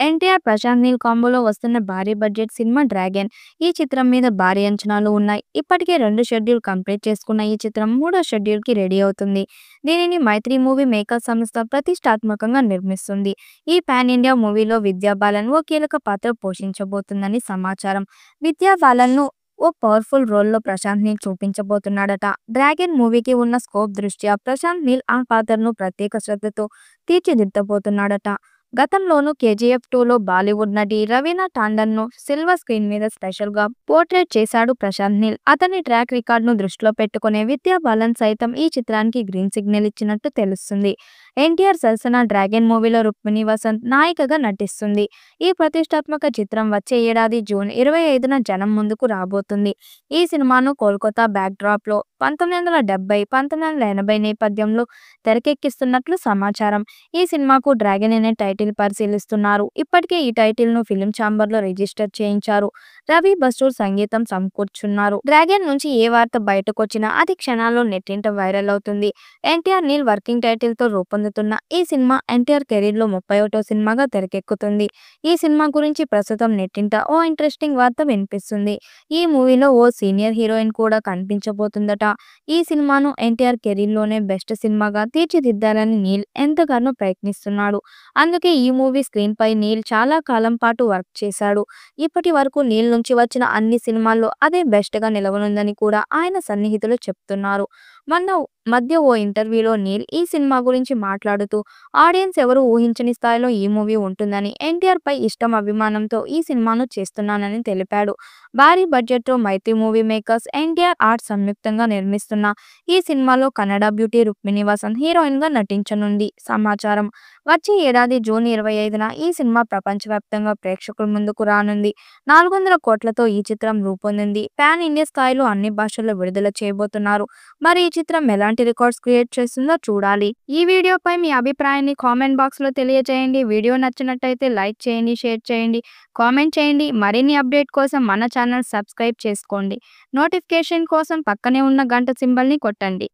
ఎన్టీఆర్, ప్రశాంత్ నీల్ కాంబోలో వస్తున్న భారీ budget cinema 'dragon'. ఈ చిత్రం మీద భారీ అంచనాలు ఉన్నాయి. ఇప్పటికే 2 షెడ్యూల్ కంప్లీట్ చేసుకున్న ఈ చిత్రం మూడో షెడ్యూల్‌కి రెడీ అవుతుంది. దీనిని మైత్రి మూవీ మేకర్స్ సంస్థ ప్రతిష్టాత్మకంగా నిర్మిస్తుంది. ఈ పాన్ ఇండియా మూవీలో విద్యా బాలన్ ఓ కీలక పాత్ర పోషించబోతుందని సమాచారం. విద్యా బాలన్‌ను ఓ పవర్‌ఫుల్ రోల్‌లో ప్రశాంత్ నీల్ చూపించబోతున్నాడట. 'డ్రాగన్' మూవీకి ఉన్న స్కోప్ దృష్ట్యా ప్రశాంత్ నీల్ ఆ పాత్రను ప్రత్యేక శ్రద్ధతో తీర్చిదిద్దబోతున్నాడట. గతంలోనూ 'కేజీఎఫ్ 2'లో బాలీవుడ్ నటి రవీనా టాండన్‌ను సిల్వర్ స్క్రీన్ మీద స్పెషల్‌గా పోర్ట్రేట్ చేశాడు ప్రశాంత్ నీల్. అతని ట్రాక్ రికార్డ్‌ను దృష్టిలో పెట్టుకునే విద్యా బాలన్ సైతం ఈ చిత్రానికి గ్రీన్ సిగ్నల్ ఇచ్చినట్టు తెలుస్తుంది. ఎన్టీఆర్ సరసన 'డ్రాగన్' మూవీలో రుక్మిణి వసంత్ నాయికగా నటిస్తుంది. ఈ ప్రతిష్టాత్మక చిత్రం వచ్చే ఏడాది జూన్ 25న జనం ముందుకు రాబోతుంది. ఈ సినిమాను కోల్కతా బ్యాక్‌డ్రాప్‌లో 1970, 1980 నేపథ్యంలో తెరకెక్కిస్తున్నట్లు సమాచారం. ఈ సినిమాకు 'డ్రాగన్' అనే టైటిల్ పరిశీలిస్తున్నారు. ఇప్పటికే ఈ టైటిల్‌ను ఫిల్మ్ ఛాంబర్‌లో రిజిస్టర్ చేయించారు. రవి బస్రూర్ సంగీతం సమకూర్చున్నారు. 'డ్రాగన్' నుంచి ఏ వార్త బయటకొచ్చినా అది క్షణాల్లో నెట్టింట వైరల్ అవుతుంది. ఎన్టీఆర్, నీల్ వర్కింగ్ టైటిల్‌తో రూపొందుతున్న ఈ సినిమా ఎన్టీఆర్ కెరీర్‌లో 31వ సినిమాగా తెరకెక్కుతుంది. ఈ సినిమా గురించి ప్రస్తుతం నెట్టింట ఓ ఇంట్రెస్టింగ్ వార్త వినిపిస్తుంది. ఈ మూవీలో ఓ సీనియర్ హీరోయిన్ కూడా కనిపించబోతుందట. ఈ సినిమాను ఎన్టీఆర్ కెరీర్‌లోనే బెస్ట్ సినిమాగా తీర్చిదిద్దాలని నీల్ ఎంతగానో ప్రయత్నిస్తున్నాడు. అందుకే ఈ మూవీ స్క్రీన్‌పై నీల్ చాలా కాలం పాటు వర్క్ చేశాడు. ఇప్పటి వరకు నీల్ నుంచి వచ్చిన అన్ని సినిమాల్లో అదే బెస్ట్‌గా నిలవనుందని కూడా ఆయన సన్నిహితులు చెప్తున్నారు. మొన్న మధ్య ఓ ఇంటర్వ్యూలో నీల్ ఈ సినిమా గురించి మాట్లాడుతూ ఆడియన్స్ ఎవరూ ఊహించని స్థాయిలో ఈ మూవీ ఉంటుందని, ఎన్టీఆర్‌పై ఇష్టం, అభిమానంతో ఈ సినిమాను చేస్తున్నానని తెలిపాడు. భారీ బడ్జెట్‌తో మైత్రి మూవీ మేకర్స్, ఎన్టీఆర్ ఆర్ట్స్ సంయుక్తంగా నిర్మిస్తున్న ఈ సినిమాలో కన్నడ బ్యూటీ రుక్మిణి వసంత్ హీరోయిన్‌గా నటించనుంది సమాచారం. వచ్చే ఏడాది జూన్ 25న ఈ సినిమా ప్రపంచవ్యాప్తంగా ప్రేక్షకుల ముందుకు రానుంది. 400 కోట్లతో ఈ చిత్రం రూపొందింది. పాన్ ఇండియా స్థాయిలో అన్ని భాషల్లో విడుదల చేయబోతున్నారు. మరి ఈ చిత్రం ఎలాంటి రికార్డ్స్ క్రియేట్ చేస్తుందో చూడాలి. ఈ వీడియోపై మీ అభిప్రాయాన్ని కామెంట్ బాక్స్‌లో తెలియజేయండి. వీడియో నచ్చినట్టయితే లైక్ చేయండి, షేర్ చేయండి, కామెంట్ చేయండి. మరిన్ని అప్డేట్ కోసం మన ఛానల్ సబ్స్క్రైబ్ చేసుకోండి. నోటిఫికేషన్ కోసం పక్కనే ఉన్న గంట సింబల్‌ని కొట్టండి.